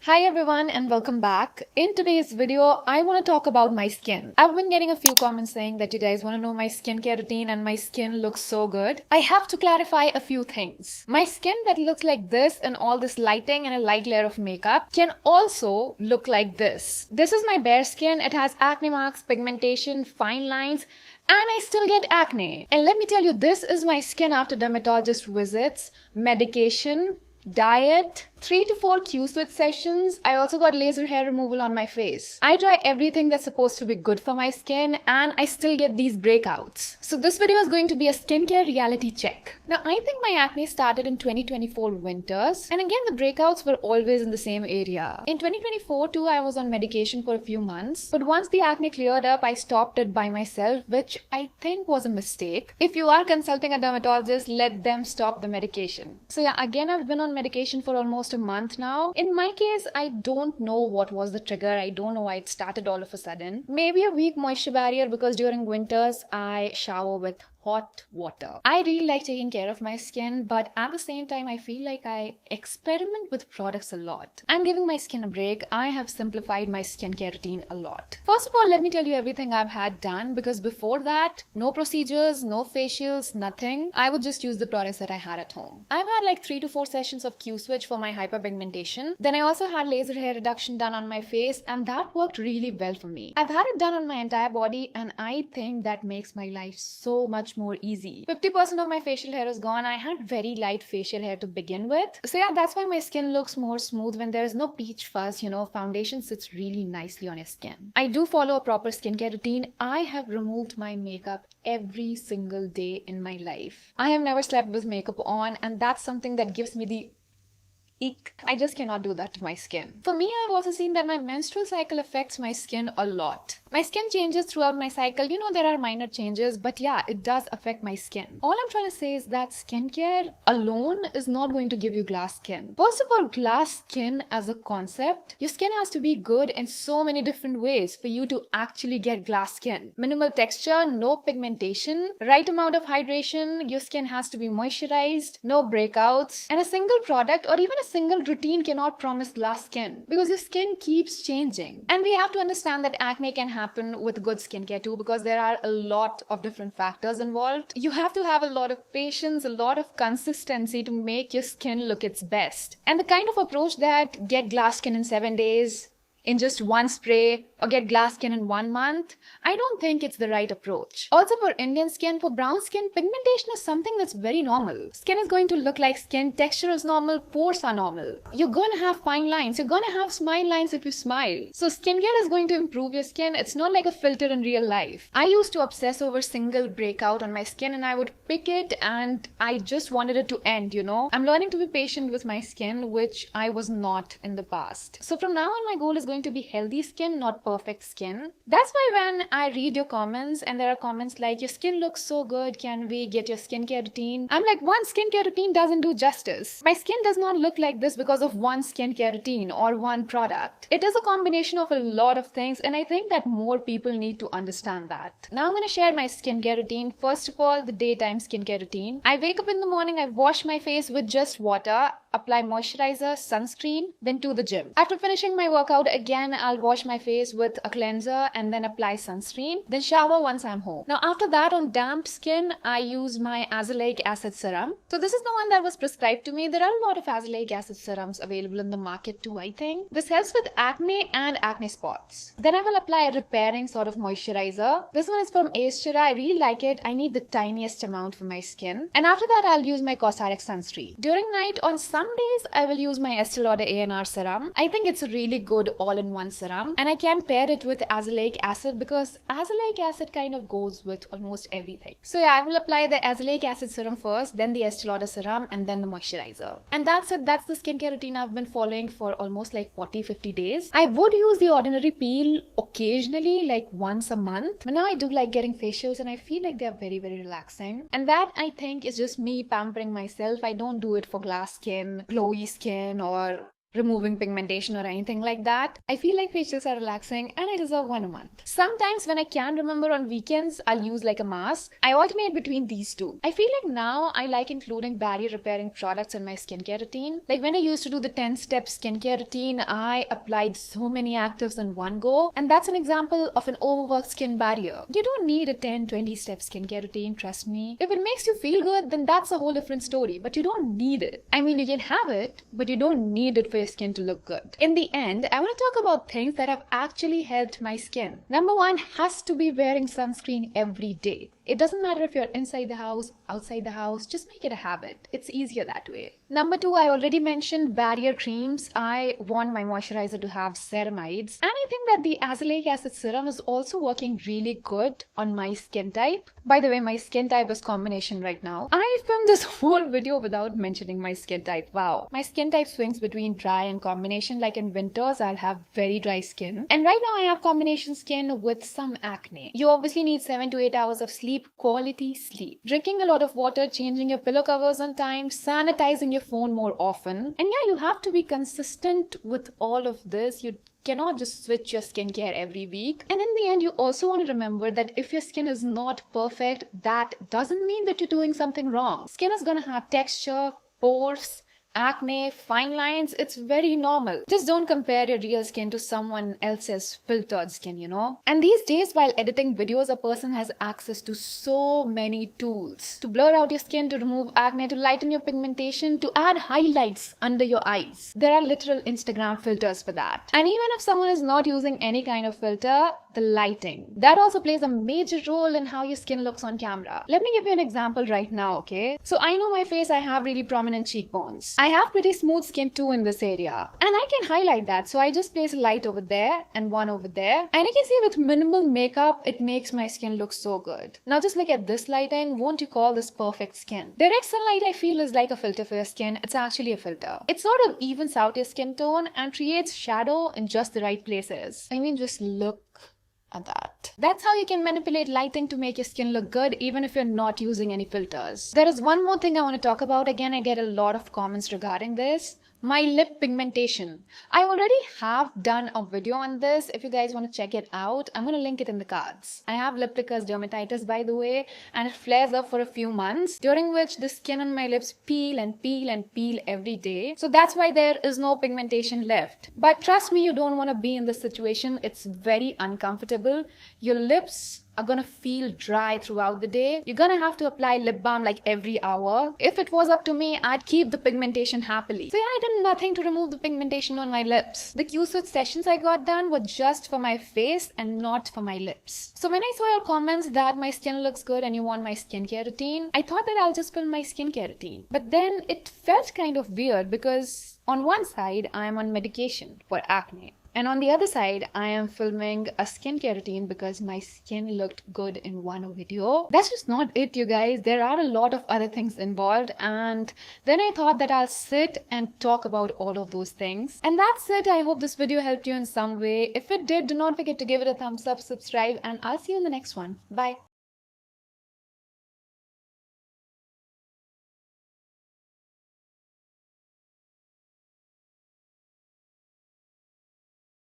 Hi everyone and welcome back. In today's video, I want to talk about my skin. I've been getting a few comments saying that you guys want to know my skincare routine and my skin looks so good. I have to clarify a few things. My skin that looks like this in all this lighting and a light layer of makeup can also look like this. This is my bare skin. It has acne marks, pigmentation, fine lines, and I still get acne. And let me tell you, this is my skin after dermatologist visits, medication, diet, 3 to 4 Q-switch sessions. I also got laser hair removal on my face. I try everything that's supposed to be good for my skin and I still get these breakouts. So this video is going to be a skincare reality check. Now I think my acne started in 2024 winters, and again the breakouts were always in the same area. In 2024 too, I was on medication for a few months, but once the acne cleared up, I stopped it by myself, which I think was a mistake. If you are consulting a dermatologist, let them stop the medication. So yeah, again I've been on medication for almost a month now. In my case, I don't know what was the trigger. I don't know why it started all of a sudden. Maybe a weak moisture barrier, because during winters I shower with hot water. I really like taking care of my skin, but at the same time I feel like I experiment with products a lot. I'm giving my skin a break. I have simplified my skincare routine a lot. First of all, let me tell you everything I've had done, because before that, no procedures, no facials, nothing. I would just use the products that I had at home. I've had like 3 to 4 sessions of Q-switch for my hyperpigmentation. Then I also had laser hair reduction done on my face, and that worked really well for me. I've had it done on my entire body, and I think that makes my life so much more easy. 50% of my facial hair is gone. I had very light facial hair to begin with. So yeah, that's why my skin looks more smooth when there is no peach fuzz. Foundation sits really nicely on your skin. I do follow a proper skincare routine. I have removed my makeup every single day in my life. I have never slept with makeup on, and that's something that gives me the eek. I just cannot do that to my skin. For me, I've also seen that my menstrual cycle affects my skin a lot. My skin changes throughout my cycle. There are minor changes, but yeah, it does affect my skin. All I'm trying to say is that skincare alone is not going to give you glass skin. First of all, glass skin as a concept, your skin has to be good in so many different ways for you to actually get glass skin. Minimal texture, no pigmentation, right amount of hydration, your skin has to be moisturized, no breakouts, and a single product or even a single routine cannot promise glass skin, because your skin keeps changing. And we have to understand that acne can happen with good skincare too, because there are a lot of different factors involved. You have to have a lot of patience, a lot of consistency to make your skin look its best. And the kind of approach that get glass skin in 7 days, in just one spray, or get glass skin in 1 month, I don't think it's the right approach. Also, for Indian skin, for brown skin, pigmentation is something that's very normal. Skin is going to look like skin, texture is normal, pores are normal. You're going to have fine lines, you're going to have smile lines if you smile. So skincare is going to improve your skin. It's not like a filter in real life. I used to obsess over single breakout on my skin, and I would pick it and I just wanted it to end, I'm learning to be patient with my skin, which I was not in the past. So from now on, my goal is going to be healthy skin, not perfect skin. That's why when I read your comments and there are comments like, your skin looks so good, can we get your skincare routine? I'm like, one skincare routine doesn't do justice. My skin does not look like this because of one skincare routine or one product. It is a combination of a lot of things, and I think that more people need to understand that. Now I'm going to share my skincare routine. First of all, the daytime skincare routine. I wake up in the morning, I wash my face with just water, apply moisturizer, sunscreen, then to the gym. After finishing my workout, again I'll wash my face with a cleanser and then apply sunscreen, then shower once I'm home. Now after that, on damp skin, I use my azelaic acid serum. So this is the one that was prescribed to me. There are a lot of azelaic acid serums available in the market too, I think. This helps with acne and acne spots. Then I will apply a repairing sort of moisturizer. This one is from Aestura. I really like it. I need the tiniest amount for my skin. And after that, I'll use my cosmetic sunscreen. During night, on some days, I will use my Estee Lauder ANR serum. I think it's a really good all-in-one serum, and I can pair it with azelaic acid because azelaic acid kind of goes with almost everything. So yeah, I will apply the azelaic acid serum first, then the Estee Lauder serum, and then the moisturizer. And that's it. That's the skincare routine I've been following for almost like 40-50 days. I would use the ordinary peel occasionally, like once a month. But now I do like getting facials, and I feel like they're very, very relaxing. And that, I think, is just me pampering myself. I don't do it for glass skin, glowy skin, or removing pigmentation or anything like that. I feel like facials are relaxing and I deserve one a month. Sometimes when I can remember on weekends, I'll use like a mask. I alternate between these two. I feel like now I like including barrier repairing products in my skincare routine. Like when I used to do the 10-step skincare routine, I applied so many actives in one go, and that's an example of an overworked skin barrier. You don't need a 10-20 step skincare routine, trust me. If it makes you feel good, then that's a whole different story, but you don't need it. I mean, you can have it, but you don't need it for your skin to look good. In the end, I want to talk about things that have actually helped my skin. Number one has to be wearing sunscreen every day. It doesn't matter if you're inside the house, outside the house, just make it a habit. It's easier that way. Number two, I already mentioned barrier creams. I want my moisturizer to have ceramides. And I think that the azelaic acid serum is also working really good on my skin type. By the way, my skin type is combination right now. I filmed this whole video without mentioning my skin type. Wow. My skin type swings between dry and combination. Like in winters, I'll have very dry skin. And right now I have combination skin with some acne. You obviously need 7 to 8 hours of sleep. Quality sleep. Drinking a lot of water, changing your pillow covers on time, sanitizing your phone more often. And yeah, you have to be consistent with all of this. You cannot just switch your skincare every week. And in the end, you also want to remember that if your skin is not perfect, that doesn't mean that you're doing something wrong. Skin is gonna have texture, pores, acne, fine lines. It's very normal. Just don't compare your real skin to someone else's filtered skin, you know. And these days, while editing videos, a person has access to so many tools to blur out your skin, to remove acne, to lighten your pigmentation, to add highlights under your eyes. There are literal Instagram filters for that. And even if someone is not using any kind of filter, the lighting, that also plays a major role in how your skin looks on camera. Let me give you an example right now, okay? So I know my face, I have really prominent cheekbones. I have pretty smooth skin too in this area. And I can highlight that. So I just place a light over there and one over there. And you can see with minimal makeup, it makes my skin look so good. Now just look at this lighting. Won't you call this perfect skin? Direct sunlight I feel is like a filter for your skin. It's actually a filter. It sort of evens out your skin tone and creates shadow in just the right places. I mean, just look at that. That's how you can manipulate lighting to make your skin look good even if you're not using any filters. There is one more thing I want to talk about. Again, I get a lot of comments regarding this. My lip pigmentation. I already have done a video on this. If you guys want to check it out, I'm going to link it in the cards. I have lip plicus dermatitis, by the way, and it flares up for a few months, during which the skin on my lips peel and peel and peel every day. So that's why there is no pigmentation left. But trust me, you don't want to be in this situation. It's very uncomfortable. Your lips are gonna feel dry throughout the day. You're gonna have to apply lip balm like every hour. If it was up to me, I'd keep the pigmentation happily. So yeah, I did nothing to remove the pigmentation on my lips. The Q-switch sessions I got done were just for my face and not for my lips. So when I saw your comments that my skin looks good and you want my skincare routine, I thought that I'll just film my skincare routine. But then it felt kind of weird because on one side, I'm on medication for acne. And on the other side, I am filming a skincare routine because my skin looked good in one video. That's just not it, you guys. There are a lot of other things involved. And then I thought that I'll sit and talk about all of those things. And that's it. I hope this video helped you in some way. If it did, do not forget to give it a thumbs up, subscribe, and I'll see you in the next one. Bye.